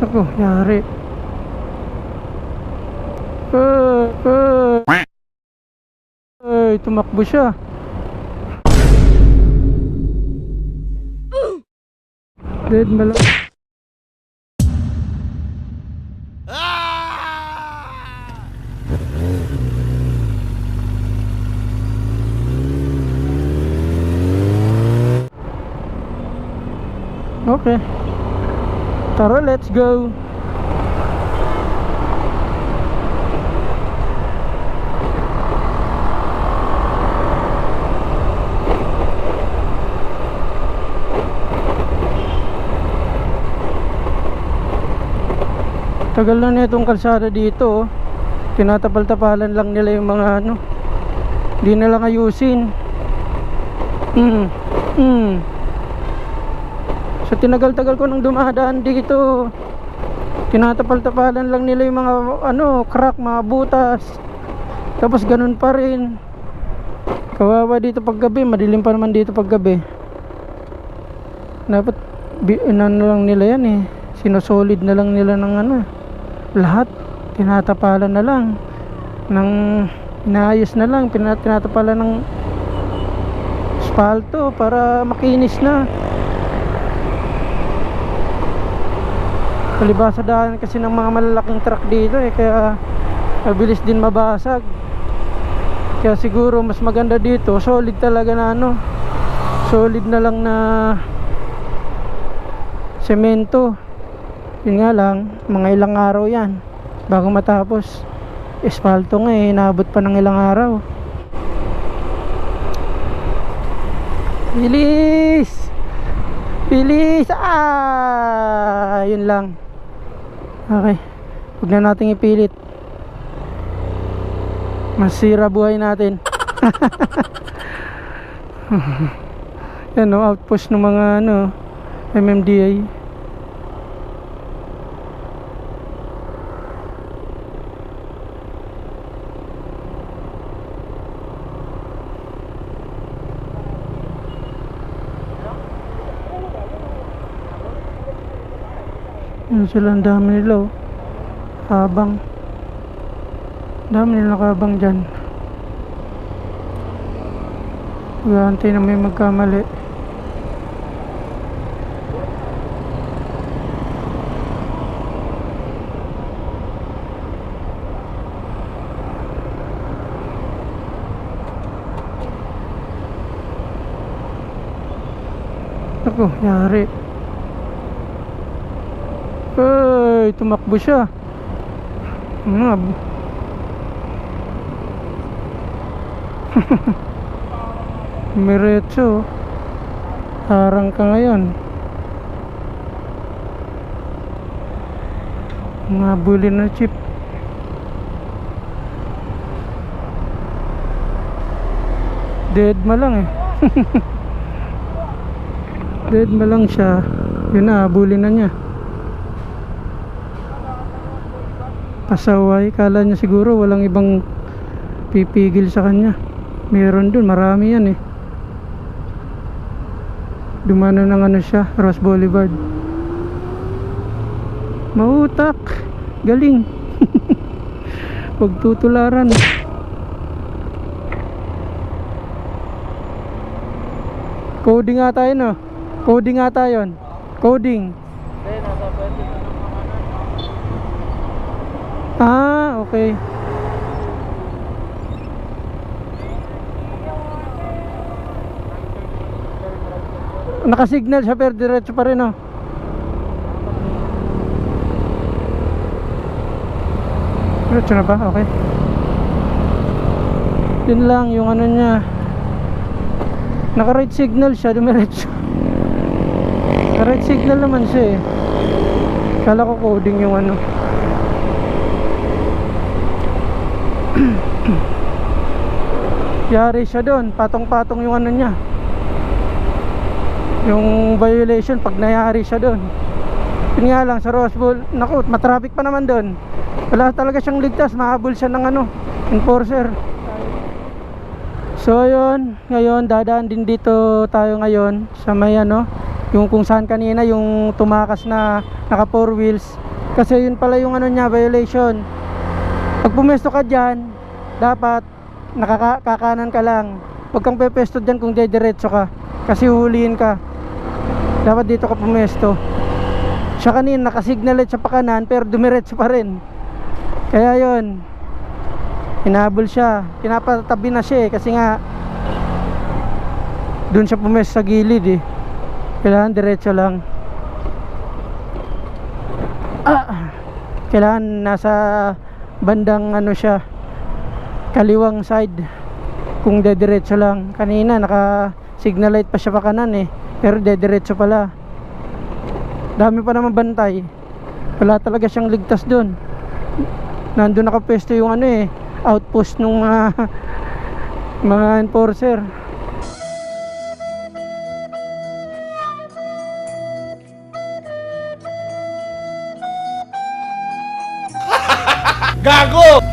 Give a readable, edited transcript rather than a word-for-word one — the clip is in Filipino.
Ako, yari. Ay, tumakbo siya. Dead malang. Okay. Tara, let's go. Tagal na nitong kalsada dito, oh. Tinatapal-tapalan lang nila yung mga ano. Hindi na lang ayusin. So tinagal-tagal ko nang dumadaan dito, tinatapal-tapalan lang nila yung mga ano, crack, mga butas. Tapos ganun pa rin. Kawawa dito paggabi, madilim pa naman dito paggabi. Dapat ano lang nila yan eh, sinosolid na lang nila ng ano, lahat tinatapalan na lang ng inaayos na lang, tinatapalan ng asfalto para makinis na. Palibasa daan kasi ng mga malalaking truck dito eh, kaya mabilis din mabasag. Kaya siguro mas maganda dito, solid talaga na ano, solid na lang na semento. Yun nga lang, mga ilang araw yan bago matapos. Espalto nga eh, inaabot pa ng ilang araw. Bilis! Bilis! Yun lang. Okay, huwag na nating ipilit, masira buhay natin. Yan o, outpost ng mga ano, MMDA. Yan sila, ang dami nila oh. Kabang. Dami nila kabang dyan. Gantay na may magkamali. Ako, yari. Ay, tumakbo siya. Miretso. Harang ka ngayon. Mga bully na chip. Dead ma lang eh. Dead ma lang siya. Yun na, bully na niya. Pasaway, kala niya siguro walang ibang pipigil sa kanya. Meron dun, marami yan eh. Dumano ng ano siya, Ross Boulevard. Mautak, galing. Huwag tutularan. Coding ata yun oh. Coding ata yun. Coding. Ah, okay. Nakasignal siya pero diretso pa rin oh. Diretso na ba? Okay. Yun lang yung ano niya. Naka-right signal siya, dumiretso. Naka-right signal naman siya eh. Kala ko coding yung ano. Yari siya doon, patong-patong yung ano niya, yung violation pag nayari siya doon. Yun nga lang sa Ross Bowl, naku, matraffic pa naman doon. Wala talaga siyang ligtas, mahabol siya ng ano, enforcer. So ayun, ngayon dadaan din dito tayo ngayon sa may ano, yung kung saan kanina yung tumakas na naka 4 wheels, Kasi yun pala yung ano niya, violation. Pag pumesto ka dyan, dapat nakakakanan ka lang. Huwag kang pepesto dyan kung dediretso ka, kasi huhulihin ka. Dapat dito ka pumesto. Siya kanina nakasignalate sa pakanan pero dumiretso pa rin. Kaya yun, hinahabol siya. Pinapatabi na siya kasi nga dun siya pumesto sa gilid kailangan diretso lang. Kailangan nasa bandang ano siya, kaliwang side. Kung dediretso lang, kanina naka signal light pa siya pa kanan pero dediretso pala. Dami pa naman bantay, wala talaga siyang ligtas dun. Nandun nakapesto yung ano outpost nung mga enforcer. Gago!